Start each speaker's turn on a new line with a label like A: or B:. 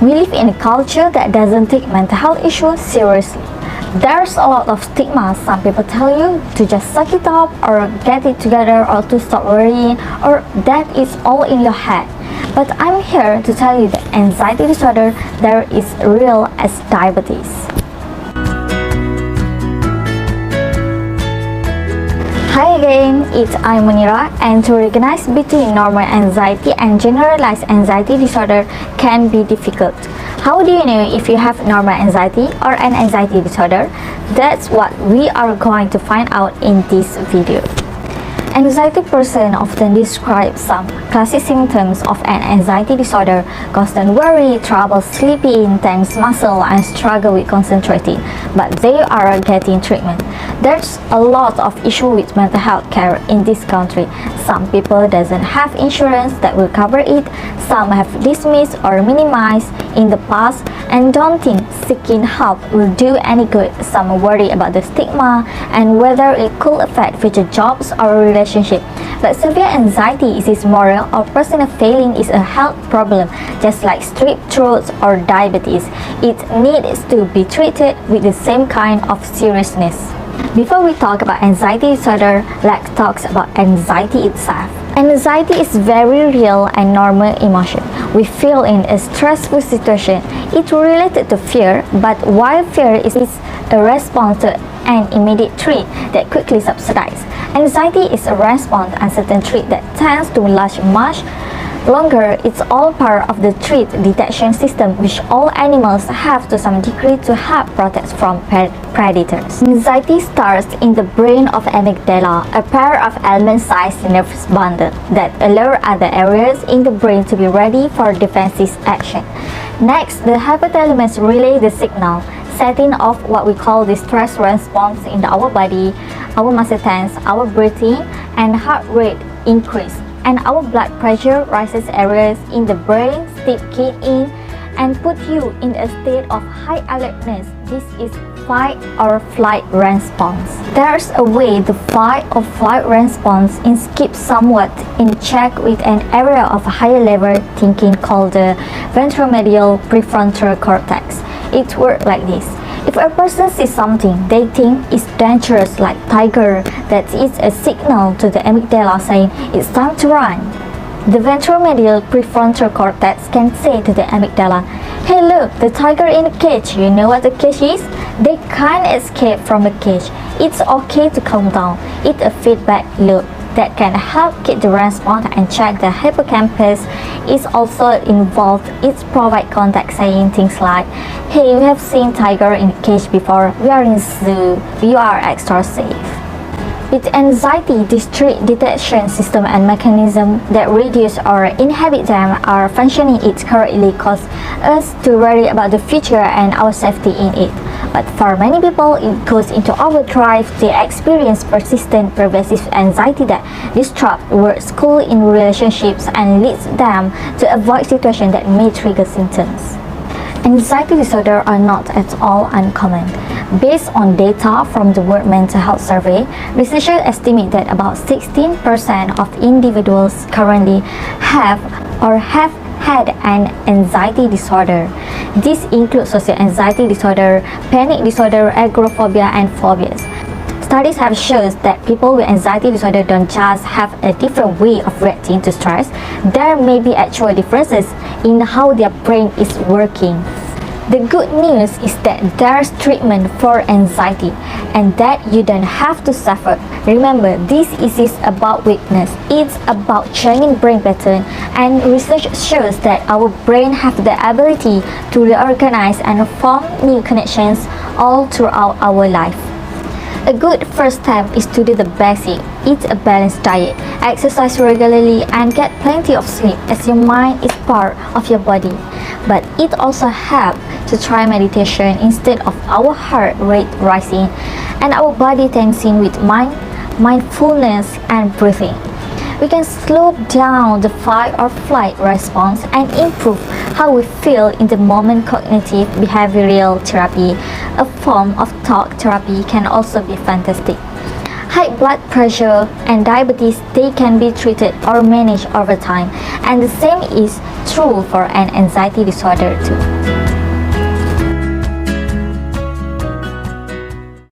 A: We live in a culture that doesn't take mental health issues seriously. There's a lot of stigma. Some people tell you to just suck it up or get it together or to stop worrying or that is all in your head. But I'm here to tell you that anxiety disorder there is real as diabetes. Hi again, it's I'm Munira, and to recognize between normal anxiety and generalized anxiety disorder can be difficult. How do you know if you have normal anxiety or an anxiety disorder? That's what we are going to find out in this video. Anxiety person often describe some classic symptoms of an anxiety disorder: constant worry, trouble sleeping, tense muscle, and struggle with concentrating. But they are getting treatment. There's a lot of issue with mental health care in this country. Some people doesn't have insurance that will cover it. Some have dismissed or minimized in the past and don't think seeking help will do any good. Some worry about the stigma and whether it could affect future jobs or relationship. But severe anxiety is moral or personal failing is a health problem, just like strep throat or diabetes. It needs to be treated with the same kind of seriousness. Before we talk about anxiety disorder, let's talk about anxiety itself. Anxiety is very real and normal emotion. We feel in a stressful situation. It's related to fear, but while fear is a response to an immediate threat that quickly subsides, anxiety is a response to uncertain threat that tends to last much longer. It's all part of the threat detection system which all animals have to some degree to help protect from predators. Anxiety starts in the brain of amygdala, a pair of almond-sized nerve bundles that allow other areas in the brain to be ready for defensive action. Next, the hypothalamus relays the signal, setting off what we call the stress response in our body. Our muscle tense, our breathing and heart rate increase, and our blood pressure rises. Areas in the brain steep kick in and put you in a state of high alertness. This is fight or flight response. There's a way the fight or flight response is kept somewhat in check with an area of higher level thinking called the ventromedial prefrontal cortex. It works like this. If a person sees something they think is dangerous, like tiger, that is a signal to the amygdala saying it's time to run. The ventromedial prefrontal cortex can say to the amygdala, "Hey look, the tiger in the cage. You know what the cage is? They can't escape from the cage. It's okay to calm down." It's a feedback loop that can help keep the response and check. The hippocampus is also involved. It provides context, saying things like, "Hey, we have seen tiger in the cage before. We are in zoo. You are extra safe." With anxiety, this threat detection system and mechanism that reduce or inhibit them are functioning it correctly cause us to worry about the future and our safety in it. But for many people, it goes into overdrive. They experience persistent, pervasive anxiety that disrupt work, school, in relationships and leads them to avoid situations that may trigger symptoms. Anxiety disorders are not at all uncommon. Based on data from the World Mental Health Survey, researchers estimate that about 16% of individuals currently have or have had an anxiety disorder. This includes social anxiety disorder, panic disorder, agoraphobia, and phobias. Studies have shown that people with anxiety disorder don't just have a different way of reacting to stress. There may be actual differences in how their brain is working. The good news is that there's treatment for anxiety and that you don't have to suffer. Remember, this isn't about weakness. It's about changing brain pattern, and research shows that our brain have the ability to reorganize and form new connections all throughout our life. A good first step is to do the basic. Eat a balanced diet, exercise regularly, and get plenty of sleep, as your mind is part of your body. But it also helps to try meditation instead of our heart rate rising and our body tensing with mindfulness and breathing. We can slow down the fight or flight response and improve how we feel in the moment. Cognitive behavioral therapy, a form of talk therapy, can also be fantastic. High blood pressure and diabetes, they can be treated or managed over time, and the same is true for an anxiety disorder too.